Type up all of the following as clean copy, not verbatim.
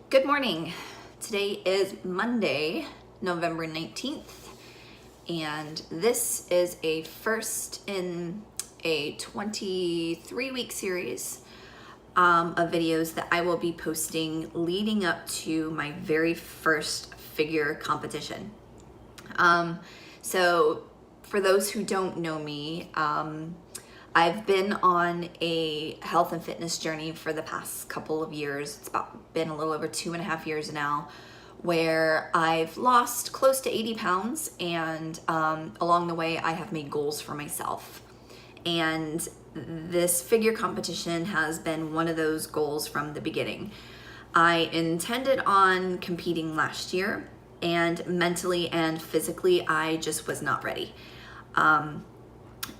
Good morning. Today is Monday, November 19th, and this is a first in a 23-week series of videos that I will be posting leading up to my very first figure competition. So for those who don't know me, I've been on a health and fitness journey for the past couple of years. It's been a little over 2.5 years now, where I've lost close to 80 pounds, and along the way I have made goals for myself. And this figure competition has been one of those goals from the beginning. I intended on competing last year, and mentally and physically I just was not ready.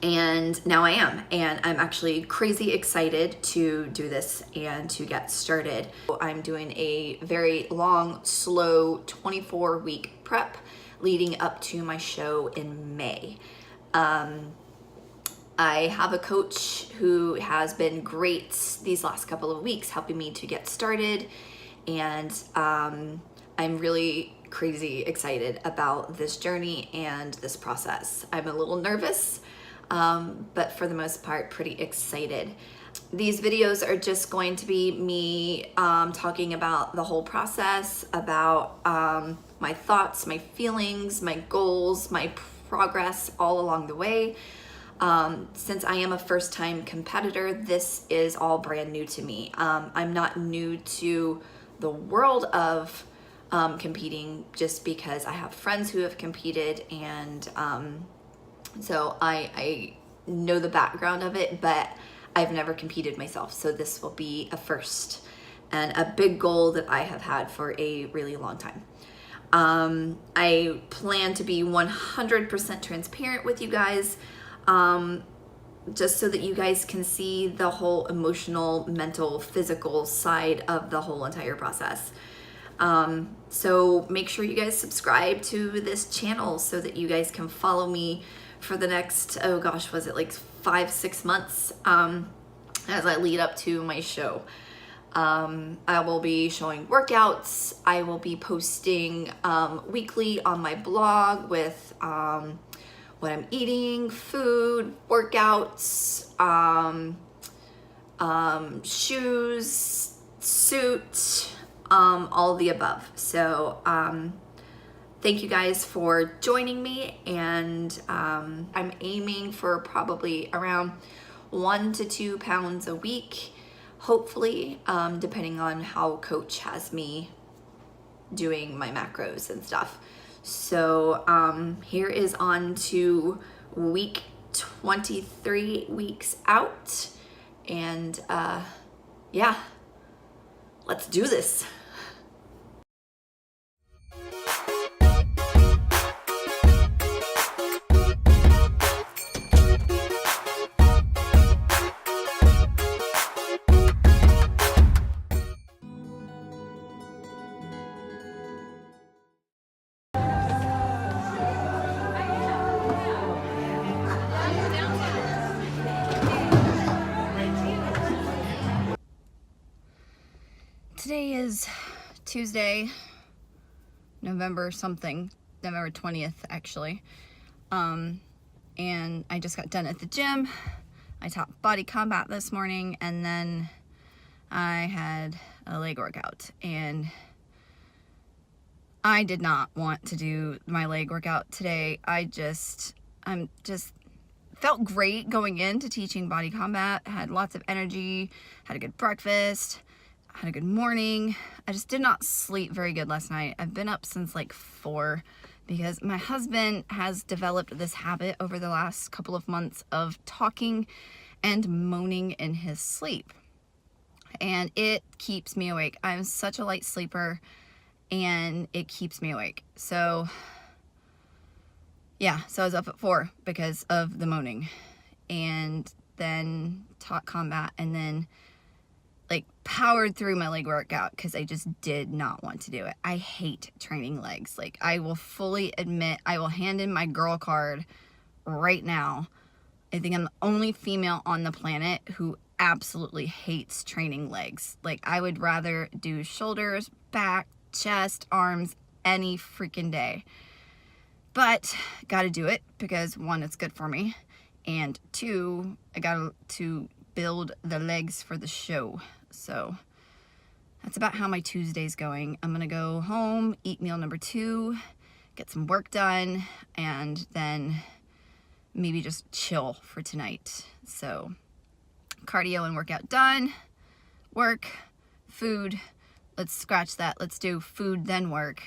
And now I am, and I'm actually crazy excited to do this and to get started. I'm doing a very long, slow 24-week prep leading up to my show in May. I have a coach who has been great these last couple of weeks helping me to get started, and I'm really crazy excited about this journey and this process. I'm a little nervous, but for the most part, pretty excited. These videos are just going to be me talking about the whole process, about my thoughts, my feelings, my goals, my progress all along the way. Since I am a first-time competitor, this is all brand new to me. I'm not new to the world of competing just because I have friends who have competed, and so I know the background of it, but I've never competed myself. So this will be a first and a big goal that I have had for a really long time. I plan to be 100% transparent with you guys, just so that you guys can see the whole emotional, mental, physical side of the whole entire process. So make sure you guys subscribe to this channel so that you guys can follow me for the next, oh gosh, was it like 5-6 months, as I lead up to my show. I will be showing workouts. I will be posting weekly on my blog with what I'm eating, food, workouts, shoes, suit, all of the above. So thank you guys for joining me, and I'm aiming for probably around 1 to 2 pounds a week, hopefully, depending on how coach has me doing my macros and stuff. So here is on to week 23, weeks out, and yeah, let's do this. Today is Tuesday, November 20th actually, and I just got done at the gym. I taught body combat this morning, and then I had a leg workout, and I did not want to do my leg workout today. I'm just felt great going into teaching body combat, had lots of energy, had a good breakfast, had a good morning. I just did not sleep very good last night. I've been up since like 4 because my husband has developed this habit over the last couple of months of talking and moaning in his sleep, and it keeps me awake. I'm such a light sleeper, and it keeps me awake. So yeah, so I was up at 4 because of the moaning, and then taught combat, and then like powered through my leg workout because I just did not want to do it. I hate training legs. Like, I will fully admit, I will hand in my girl card right now. I think I'm the only female on the planet who absolutely hates training legs. Like, I would rather do shoulders, back, chest, arms any freaking day. But gotta do it because 1, it's good for me, and 2, I got to build the legs for the show. So that's about how my Tuesday's going. I'm gonna go home, eat meal number 2, get some work done, and then maybe just chill for tonight. So cardio and workout done, work, food, let's scratch that. Let's do food, then work,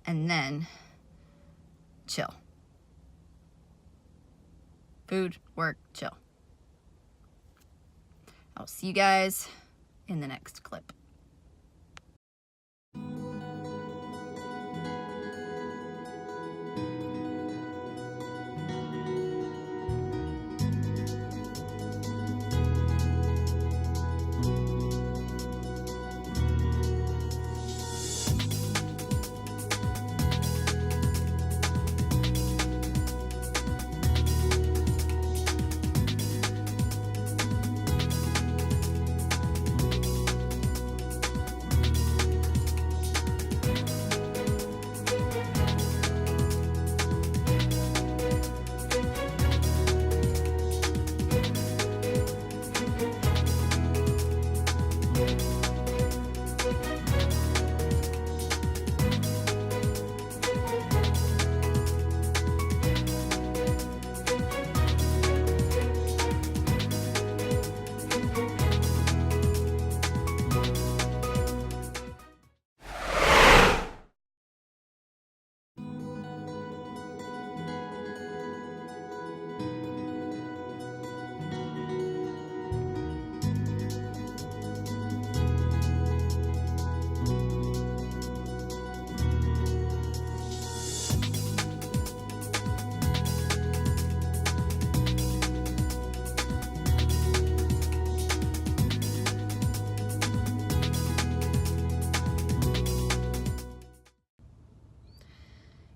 and then chill. Food, work, chill. I'll see you guys in the next clip.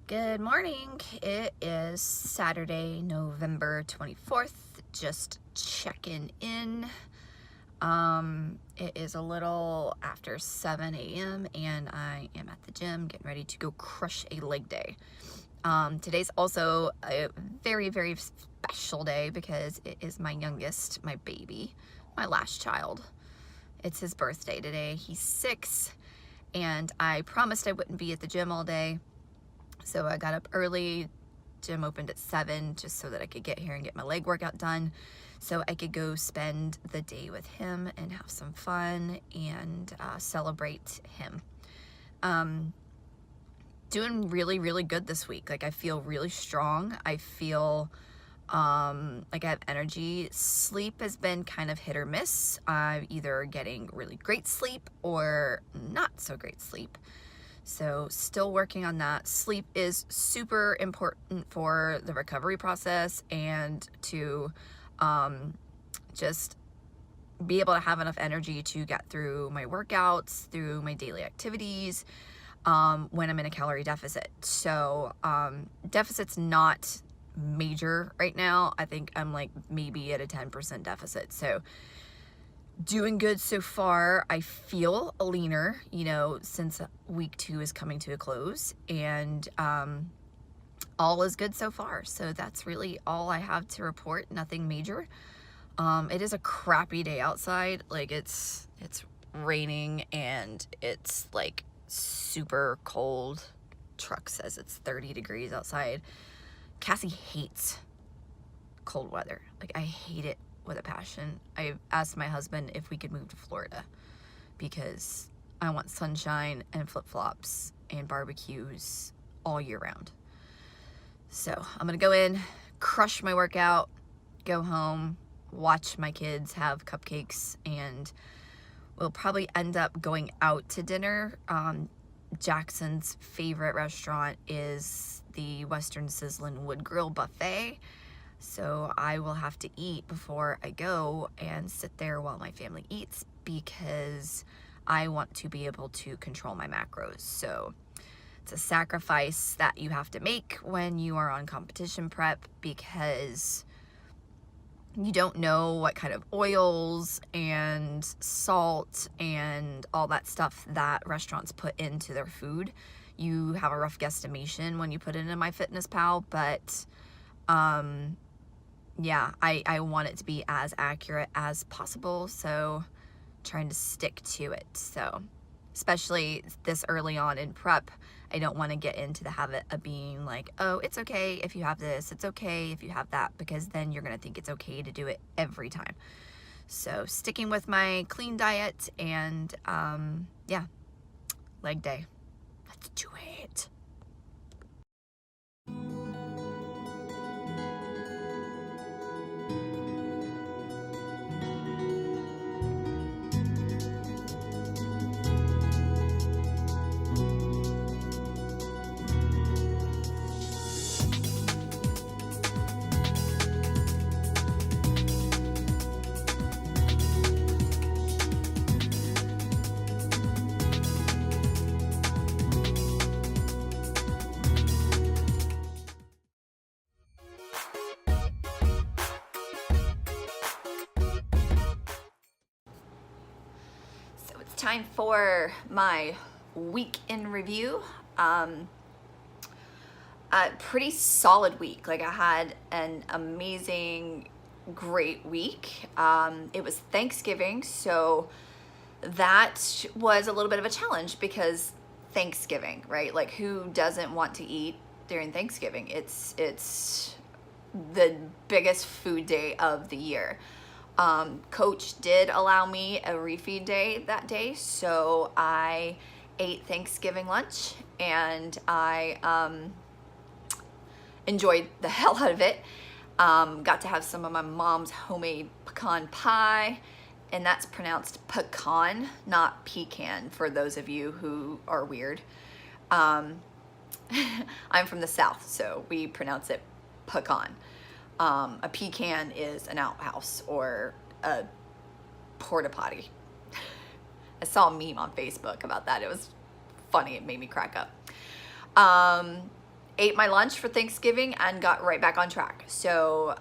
Good morning. It is Saturday, November 24th. Just checking in. It is a little after 7 a.m. and I am at the gym getting ready to go crush a leg day. Today's also a very, very special day because it is my youngest, my baby, my last child. It's his birthday today. He's 6, and I promised I wouldn't be at the gym all day. So I got up early. Gym opened at 7 just so that I could get here and get my leg workout done so I could go spend the day with him and have some fun and celebrate him. Doing really, really good this week. Like, I feel really strong. I feel like I have energy. Sleep has been kind of hit or miss. I'm either getting really great sleep or not so great sleep. So still working on that. Sleep is super important for the recovery process and to just be able to have enough energy to get through my workouts, through my daily activities, when I'm in a calorie deficit. So deficit's not major right now. I think I'm like maybe at a 10% deficit. So doing good so far. I feel leaner, you know, since week 2 is coming to a close, and all is good so far. So that's really all I have to report. Nothing major. It is a crappy day outside. Like, it's raining and it's like super cold. Truck says it's 30 degrees outside. Cassie hates cold weather. Like, I hate it with a passion. I asked my husband if we could move to Florida because I want sunshine and flip-flops and barbecues all year round. So I'm gonna go in, crush my workout, go home, watch my kids have cupcakes, and we'll probably end up going out to dinner. Jackson's favorite restaurant is the Western Sizzlin' Wood Grill Buffet. So I will have to eat before I go and sit there while my family eats because I want to be able to control my macros. So it's a sacrifice that you have to make when you are on competition prep because you don't know what kind of oils and salt and all that stuff that restaurants put into their food. You have a rough guesstimation when you put it in MyFitnessPal, but yeah, I want it to be as accurate as possible, so trying to stick to it. So especially this early on in prep, I don't want to get into the habit of being like, oh, it's okay if you have this, it's okay if you have that, because then you're going to think it's okay to do it every time. So sticking with my clean diet, and yeah, leg day. Let's do it. So it's time for my week in review. A pretty solid week. Like, I had an amazing, great week. It was Thanksgiving, so that was a little bit of a challenge, because Thanksgiving, right? Like, who doesn't want to eat during Thanksgiving? It's the biggest food day of the year. Coach did allow me a refeed day that day, so I ate Thanksgiving lunch, and I enjoyed the hell out of it. Got to have some of my mom's homemade pecan pie, and that's pronounced pecan, not pecan, for those of you who are weird. I'm from the South, so we pronounce it pecan. A pecan is an outhouse or a porta potty. I saw a meme on Facebook about that. It was funny. It made me crack up. Ate my lunch for Thanksgiving and got right back on track. So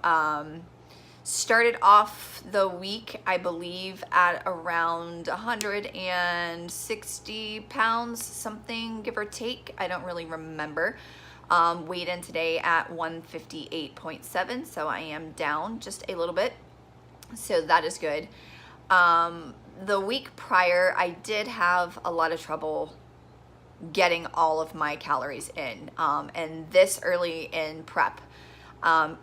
started off the week, I believe, at around 160 pounds, something, give or take. I don't really remember. Weighed in today at 158.7, so I am down just a little bit, so that is good. The week prior, I did have a lot of trouble getting all of my calories in, and this early in prep,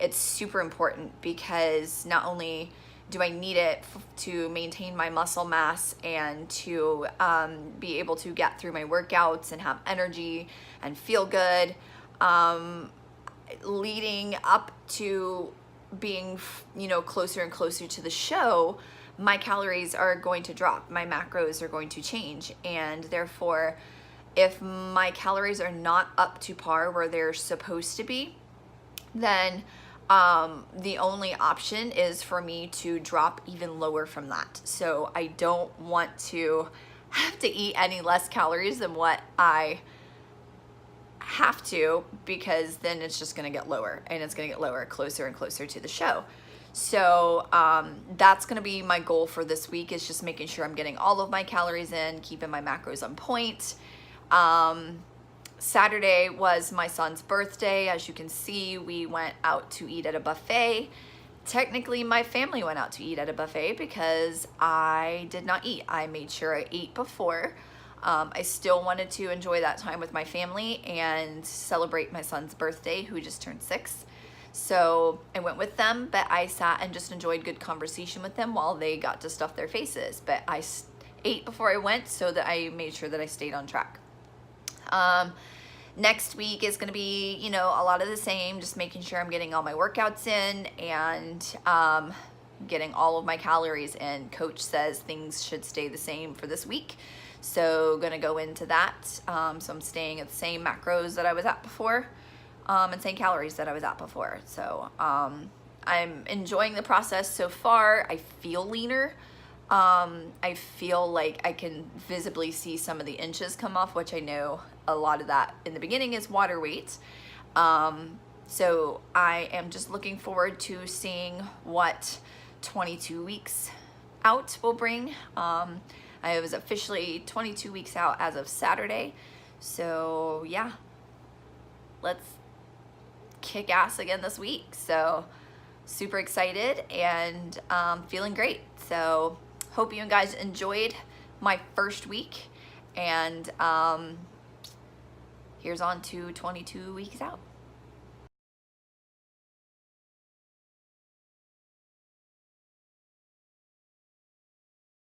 it's super important, because not only do I need it to maintain my muscle mass and to be able to get through my workouts and have energy and feel good, leading up to being, closer and closer to the show, my calories are going to drop, my macros are going to change, and therefore, if my calories are not up to par where they're supposed to be, then the only option is for me to drop even lower from that. So I don't want to have to eat any less calories than what I have to, because then it's just going to get lower, and it's going to get lower closer and closer to the show. So that's going to be my goal for this week, is just making sure I'm getting all of my calories in, keeping my macros on point. Saturday was my son's birthday. As you can see, we went out to eat at a buffet. Technically, my family went out to eat at a buffet because I did not eat. I made sure I ate before. I still wanted to enjoy that time with my family and celebrate my son's birthday, who just turned 6. So I went with them, but I sat and just enjoyed good conversation with them while they got to stuff their faces. But I ate before I went, so that I made sure that I stayed on track. Next week is going to be, a lot of the same, just making sure I'm getting all my workouts in and getting all of my calories in. Coach says things should stay the same for this week, so going to go into that. So I'm staying at the same macros that I was at before, and same calories that I was at before. So I'm enjoying the process so far. I feel leaner. I feel like I can visibly see some of the inches come off, which I know a lot of that in the beginning is water weight. So I am just looking forward to seeing what 22 weeks out will bring. I was officially 22 weeks out as of Saturday. So yeah, let's kick ass again this week. So super excited and feeling great. So hope you guys enjoyed my first week, and here's on to 22 weeks out.